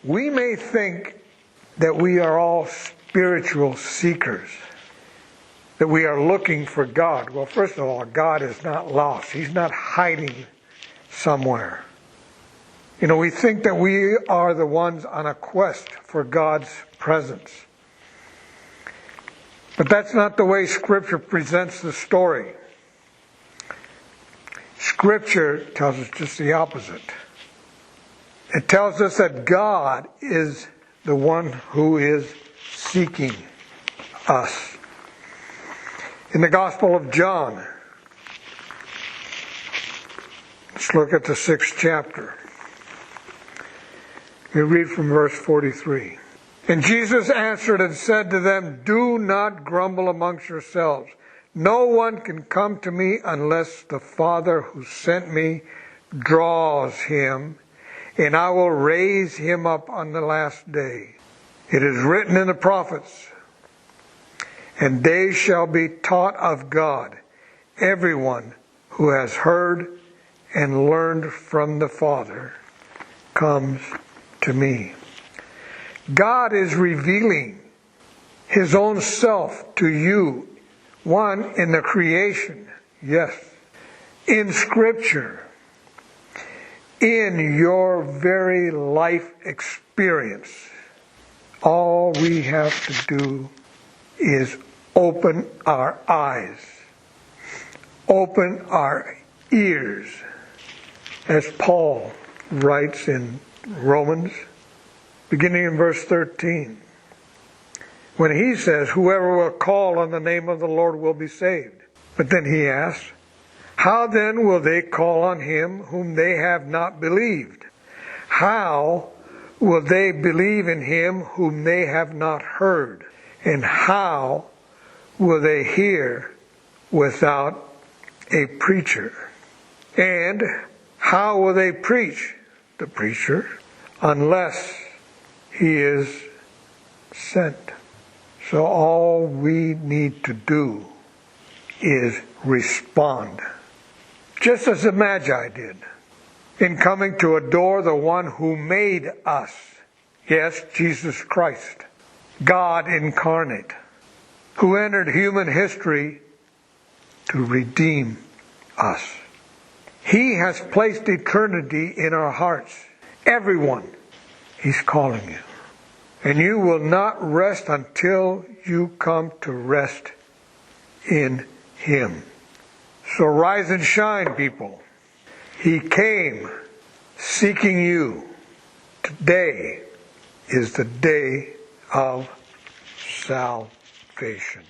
We may think that we are all spiritual seekers, that we are looking for God. Well, first of all, God is not lost. He's not hiding somewhere. We think that we are the ones on a quest for God's presence. But that's not the way Scripture presents the story. Scripture tells us just the opposite. It tells us that God is the one who is seeking us. In the Gospel of John, let's look at the 6th chapter. We read from verse 43. And Jesus answered and said to them, "Do not grumble amongst yourselves. No one can come to me unless the Father who sent me draws him, and I will raise him up on the last day. It is written in the prophets, and they shall be taught of God. Everyone who has heard and learned from the Father comes to me." God is revealing His own self to you, one, in the creation, yes, in Scripture, in your very life experience. All we have to do is open our eyes, open our ears, as Paul writes in Romans, beginning in verse 13, when he says, "Whoever will call on the name of the Lord will be saved." But then he asks, "How then will they call on him whom they have not believed? How will they believe in him whom they have not heard? And how will they hear without a preacher? And how will they preach, the preacher, unless he is sent?" So all we need to do is respond, just as the Magi did, in coming to adore the one who made us. Yes, Jesus Christ, God incarnate, who entered human history to redeem us. He has placed eternity in our hearts. Everyone, He's calling you. And you will not rest until you come to rest in Him. So rise and shine, people. He came seeking you. Today is the day of salvation.